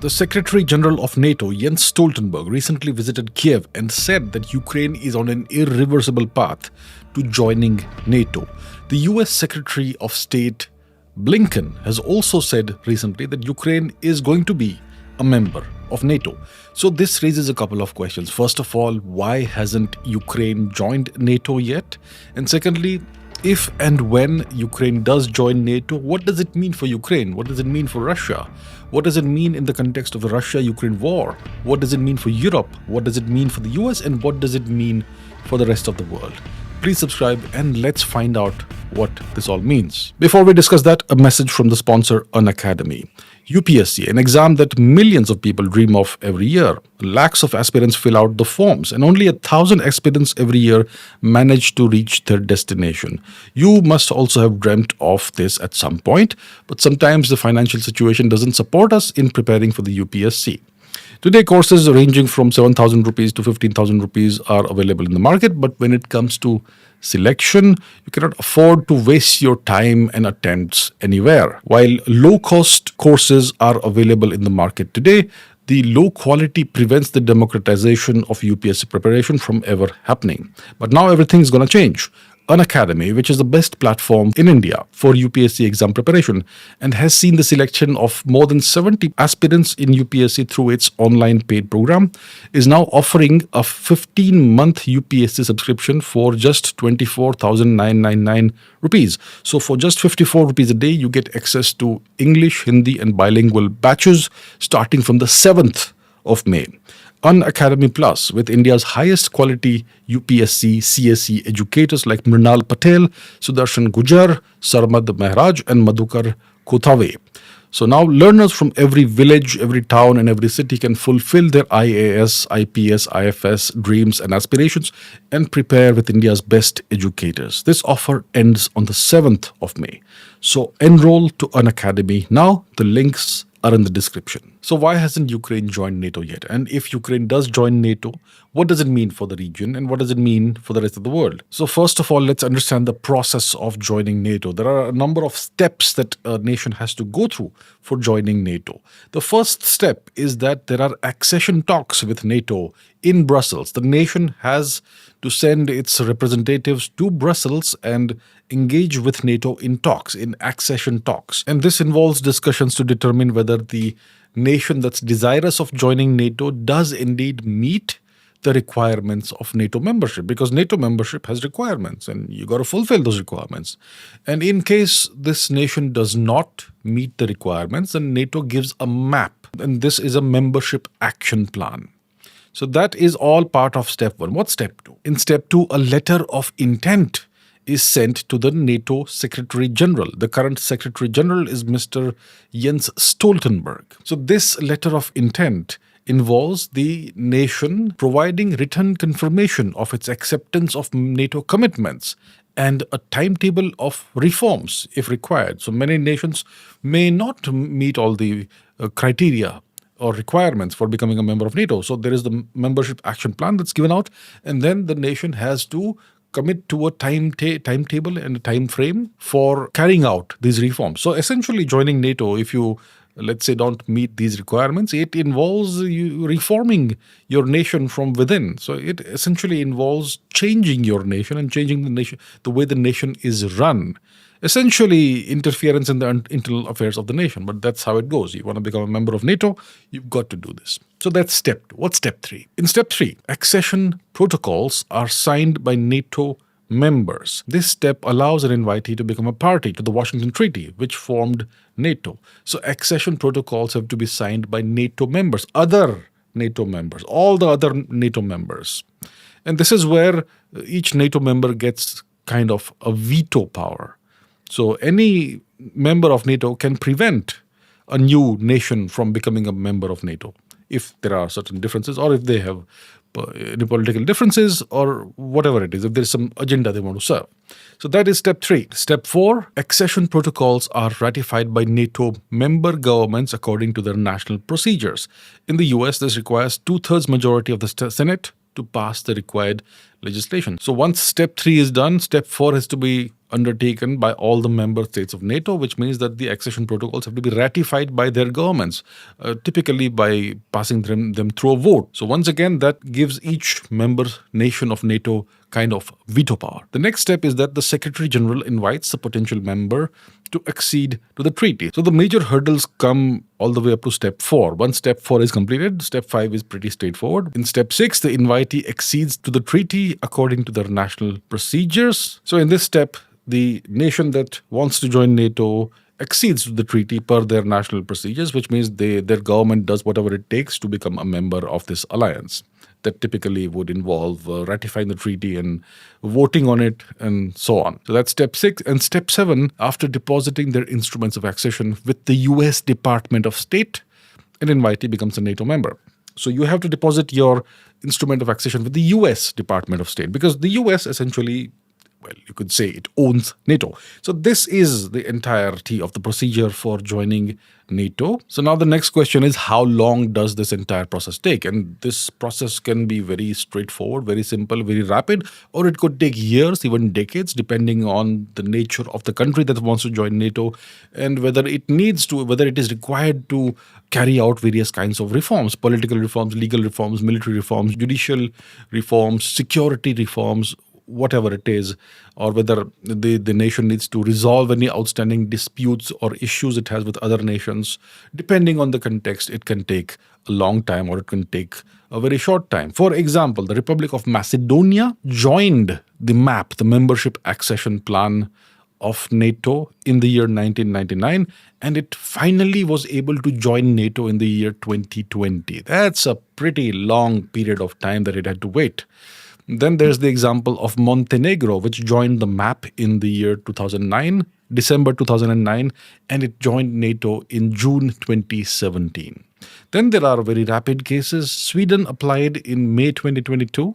The Secretary General of NATO, Jens Stoltenberg, recently visited Kiev and said that Ukraine is on an irreversible path to joining NATO. The US Secretary of State Blinken has also said recently that Ukraine is going to be a member of NATO. So this raises a couple of questions. First of all, why hasn't Ukraine joined NATO yet? And secondly, if and when Ukraine does join NATO, what does it mean for Ukraine? What does it mean for Russia? What does it mean in the context of the Russia-Ukraine war? What does it mean for Europe? What does it mean for the US? And what does it mean for the rest of the world? Please subscribe and let's find out what this all means. Before we discuss that, a message from the sponsor, Unacademy. UPSC, an exam that millions of people dream of every year. Lakhs of aspirants fill out the forms and only 1,000 aspirants every year manage to reach their destination. You must also have dreamt of this at some point, but sometimes the financial situation doesn't support us in preparing for the UPSC. Today, courses ranging from 7,000 rupees to 15,000 rupees are available in the market, but when it comes to selection, you cannot afford to waste your time and attempts anywhere. While low-cost courses are available in the market today, the low quality prevents the democratization of UPSC preparation from ever happening. But now everything is going to change. Unacademy, which is the best platform in India for UPSC exam preparation and has seen the selection of more than 70 aspirants in UPSC through its online paid program, is now offering a 15-month UPSC subscription for just 24,999 rupees. So for just 54 rupees a day, you get access to English, Hindi and bilingual batches starting from the 7th of May. Unacademy PLUS, with India's highest quality UPSC CSE educators like Mrinal Patel, Sudarshan Gujar, Sarmad Mehraj and Madhukar Kothave. So now learners from every village, every town and every city can fulfill their IAS, IPS, IFS dreams and aspirations and prepare with India's best educators. This offer ends on the 7th of May. So enroll to Unacademy now. The links are in the description. So why hasn't Ukraine joined NATO yet? And if Ukraine does join NATO, what does it mean for the region and what does it mean for the rest of the world? So first of all, let's understand the process of joining NATO. There are a number of steps that a nation has to go through for joining NATO. The first step is that there are accession talks with NATO in Brussels. The nation has to send its representatives to Brussels and engage with NATO in talks, in accession talks. And this involves discussions to determine whether the nation that's desirous of joining NATO does indeed meet the requirements of NATO membership, because NATO membership has requirements and you got to fulfill those requirements. And in case this nation does not meet the requirements, then NATO gives a map, and this is a membership action plan. So that is all part of step one. What's step two? In step two, a letter of intent is sent to the NATO Secretary General. The current Secretary General is Mr. Jens Stoltenberg. So this letter of intent involves the nation providing written confirmation of its acceptance of NATO commitments and a timetable of reforms if required. So many nations may not meet all the criteria or requirements for becoming a member of NATO. So there is the membership action plan that's given out, and then the nation has to commit to a timetable and a time frame for carrying out these reforms. So essentially joining NATO, if you, let's say, don't meet these requirements, it involves you reforming your nation from within. So it essentially involves changing your nation and changing the nation, the way the nation is run. Essentially interference in the internal affairs of the nation, but that's how it goes. You want to become a member of NATO, you've got to do this. So that's step two. What's step three? In step three, accession protocols are signed by NATO members. This step allows an invitee to become a party to the Washington Treaty, which formed NATO. So accession protocols have to be signed by NATO members, other NATO members, all the other NATO members. And this is where each NATO member gets kind of a veto power. So any member of NATO can prevent a new nation from becoming a member of NATO if there are certain differences, or if they have any political differences, or whatever it is, if there's some agenda they want to serve. So that is step three. Step four, accession protocols are ratified by NATO member governments according to their national procedures. In the US, this requires 2/3 majority of the Senate to pass the required legislation. So once step three is done, step four has to be undertaken by all the member states of NATO, which means that the accession protocols have to be ratified by their governments, typically by passing them through a vote. So once again, that gives each member nation of NATO kind of veto power. The next step is that the Secretary General invites the potential member to accede to the treaty. So the major hurdles come all the way up to step 4. Once step 4 is completed, step 5 is pretty straightforward. In step 6, the invitee accedes to the treaty according to their national procedures. So in this step, the nation that wants to join NATO accedes to the treaty per their national procedures, which means their government does whatever it takes to become a member of this alliance. That typically would involve ratifying the treaty and voting on it and so on. So that's step 6. And step 7, after depositing their instruments of accession with the US Department of State, an invitee becomes a NATO member. So you have to deposit your instrument of accession with the US Department of State because the US essentially, well, you could say it owns NATO. So this is the entirety of the procedure for joining NATO. So now the next question is, how long does this entire process take? And this process can be very straightforward, very simple, very rapid, or it could take years, even decades, depending on the nature of the country that wants to join NATO and whether it is required to carry out various kinds of reforms, political reforms, legal reforms, military reforms, judicial reforms, security reforms, whatever it is, or whether the nation needs to resolve any outstanding disputes or issues it has with other nations. Depending on the context, it can take a long time or it can take a very short time. For example, the Republic of Macedonia joined the MAP, the Membership Accession Plan of NATO, in the year 1999, and it finally was able to join NATO in the year 2020. That's a pretty long period of time that it had to wait. Then there's the example of Montenegro, which joined the MAP in the year 2009, December 2009, and it joined NATO in June 2017. Then there are very rapid cases. Sweden applied in May 2022,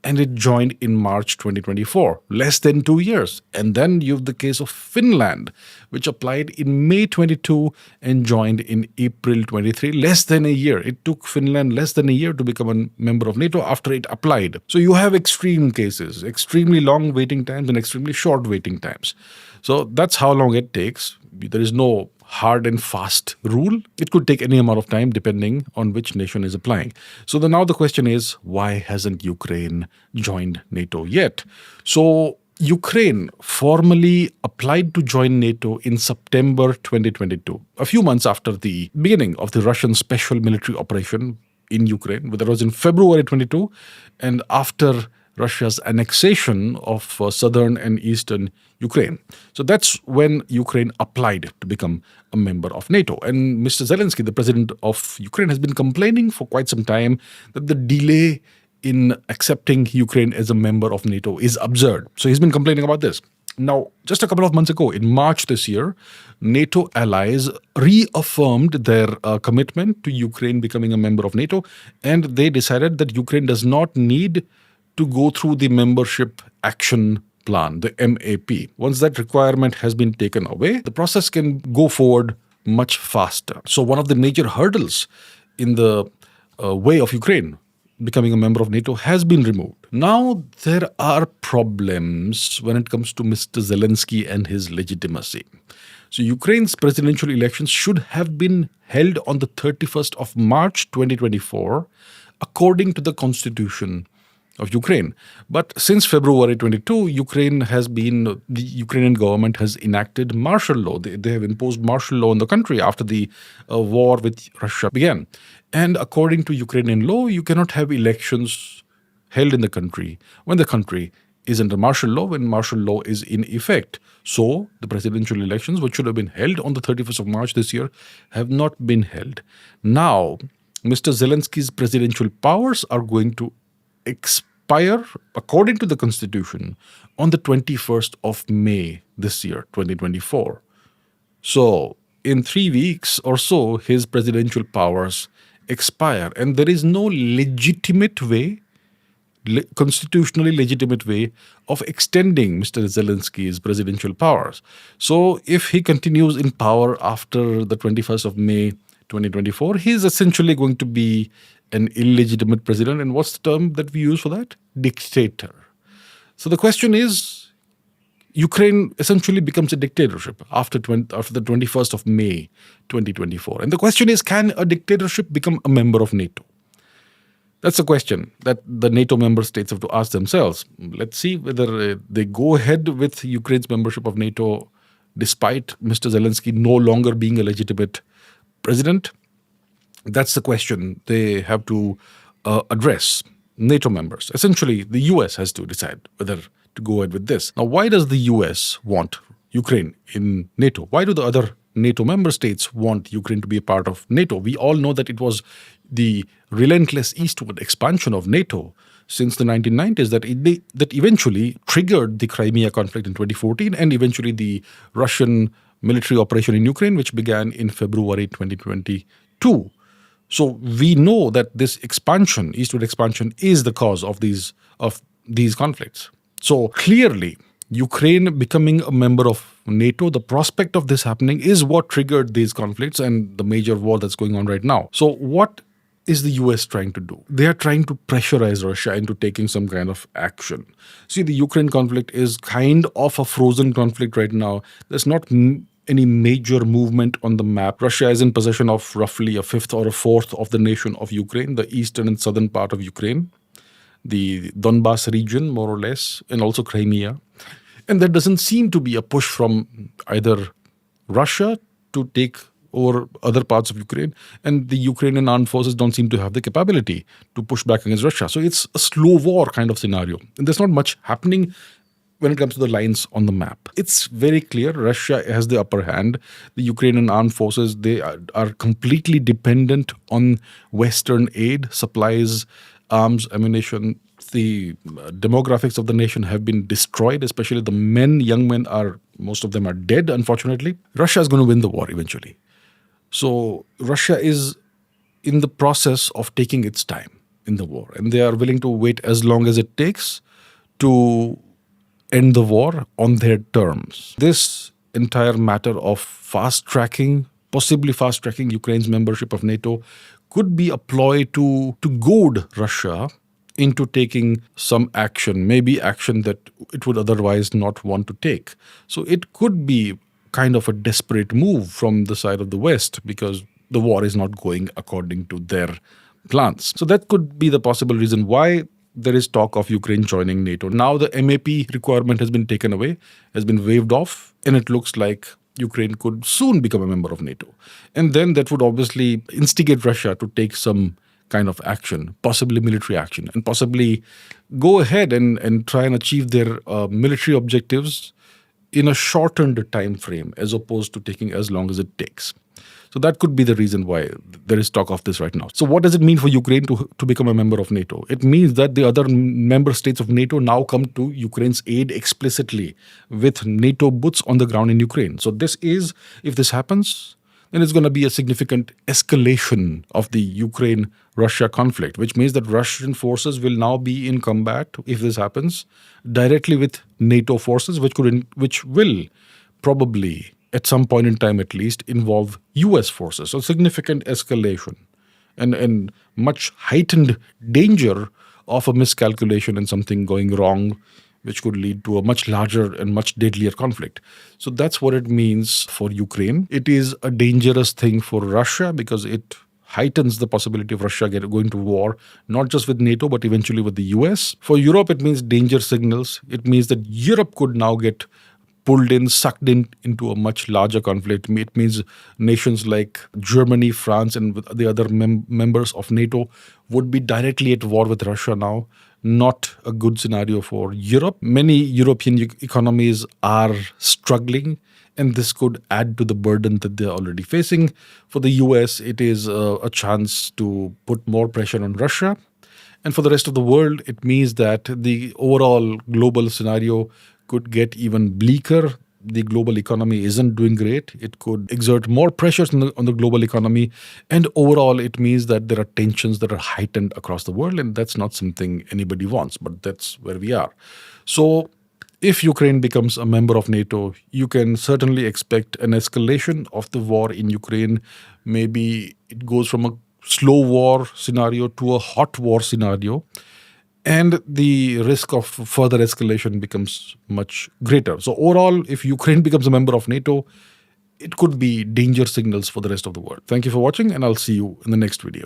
and it joined in March 2024, less than 2 years. And then you have the case of Finland, which applied in May 22 and joined in April 23, less than a year. It took Finland less than a year to become a member of NATO after it applied. So you have extreme cases, extremely long waiting times and extremely short waiting times. So that's how long it takes. There is no hard and fast rule. It could take any amount of time depending on which nation is applying. So now the question is, why hasn't Ukraine joined NATO yet? So Ukraine formally applied to join NATO in September 2022, a few months after the beginning of the Russian special military operation in Ukraine. That was in February 22, and after Russia's annexation of southern and eastern Ukraine. So that's when Ukraine applied to become a member of NATO. And Mr. Zelensky, the president of Ukraine, has been complaining for quite some time that the delay in accepting Ukraine as a member of NATO is absurd. So he's been complaining about this. Now, just a couple of months ago, in March this year, NATO allies reaffirmed their commitment to Ukraine becoming a member of NATO, and they decided that Ukraine does not need to go through the membership action plan, the MAP. Once that requirement has been taken away, the process can go forward much faster. So one of the major hurdles in the way of Ukraine becoming a member of NATO has been removed. Now there are problems when it comes to Mr. Zelensky and his legitimacy. So Ukraine's presidential elections should have been held on the 31st of March 2024, according to the constitution of Ukraine. But since February 22, the Ukrainian government has enacted martial law. They have imposed martial law in the country after the war with Russia began. And according to Ukrainian law, you cannot have elections held in the country when the country is under martial law, when martial law is in effect. So the presidential elections, which should have been held on the 31st of March this year, have not been held. Now, Mr. Zelensky's presidential powers are going to expire, according to the constitution, on the 21st of May this year, 2024. So in 3 weeks or so, his presidential powers expire, and there is no legitimate way, constitutionally legitimate way of extending Mr. Zelensky's presidential powers. So if he continues in power after the 21st of May 2024, he is essentially going to be an illegitimate president. And what's the term that we use for that? Dictator. So the question is, Ukraine essentially becomes a dictatorship after the 21st of May 2024. And the question is, can a dictatorship become a member of NATO? That's a question that the NATO member states have to ask themselves. Let's see whether they go ahead with Ukraine's membership of NATO despite Mr. Zelensky no longer being a legitimate president. That's the question they have to address. NATO members. Essentially, the US has to decide whether to go ahead with this. Now, why does the US want Ukraine in NATO? Why do the other NATO member states want Ukraine to be a part of NATO? We all know that it was the relentless eastward expansion of NATO since the 1990s that eventually triggered the Crimea conflict in 2014 and eventually the Russian military operation in Ukraine, which began in February 2022. So we know that this expansion, eastward expansion, is the cause of these conflicts. So clearly, Ukraine becoming a member of NATO, the prospect of this happening is what triggered these conflicts and the major war that's going on right now. So what is the US trying to do? They are trying to pressurize Russia into taking some kind of action. See, the Ukraine conflict is kind of a frozen conflict right now. There's not any major movement on the map. Russia is in possession of roughly a fifth or a fourth of the nation of Ukraine, the eastern and southern part of Ukraine, the Donbas region, more or less, and also Crimea. And there doesn't seem to be a push from either Russia to take over other parts of Ukraine, and the Ukrainian armed forces don't seem to have the capability to push back against Russia. So it's a slow war kind of scenario. And there's not much happening when it comes to the lines on the map. It's very clear Russia has the upper hand. The Ukrainian armed forces, they are completely dependent on Western aid, supplies, arms, ammunition. The demographics of the nation have been destroyed, especially the men, young men most of them are dead, unfortunately. Russia is going to win the war eventually. So Russia is in the process of taking its time in the war, and they are willing to wait as long as it takes to end the war on their terms. This entire matter of possibly fast-tracking Ukraine's membership of NATO could be a ploy to goad Russia into taking some action, maybe action that it would otherwise not want to take. So it could be kind of a desperate move from the side of the West because the war is not going according to their plans. So that could be the possible reason why there is talk of Ukraine joining NATO. Now the MAP requirement has been taken away, has been waived off, and it looks like Ukraine could soon become a member of NATO. And then that would obviously instigate Russia to take some kind of action, possibly military action, and possibly go ahead and try and achieve their military objectives in a shortened time frame as opposed to taking as long as it takes. So that could be the reason why there is talk of this right now. So what does it mean for Ukraine to become a member of NATO? It means that the other member states of NATO now come to Ukraine's aid explicitly with NATO boots on the ground in Ukraine. So if this happens, then it's going to be a significant escalation of the Ukraine-Russia conflict, which means that Russian forces will now be in combat, if this happens, directly with NATO forces, which will probably, at some point in time at least, involve US forces. So significant escalation and much heightened danger of a miscalculation and something going wrong, which could lead to a much larger and much deadlier conflict. So that's what it means for Ukraine. It is a dangerous thing for Russia because it heightens the possibility of Russia going to war, not just with NATO, but eventually with the US. For Europe, it means danger signals. It means that Europe could now get pulled in, sucked into a much larger conflict. It means nations like Germany, France, and the other members of NATO would be directly at war with Russia now. Not a good scenario for Europe. Many European economies are struggling, and this could add to the burden that they're already facing. For the US, it is a chance to put more pressure on Russia. And for the rest of the world, it means that the overall global scenario could get even bleaker. The global economy isn't doing great. It could exert more pressures on the global economy. And overall, it means that there are tensions that are heightened across the world. And that's not something anybody wants, but that's where we are. So if Ukraine becomes a member of NATO, you can certainly expect an escalation of the war in Ukraine. Maybe it goes from a slow war scenario to a hot war scenario. and the risk of further escalation becomes much greater. So overall, if Ukraine becomes a member of NATO, it could be danger signals for the rest of the world. Thank you for watching, and I'll see you in the next video.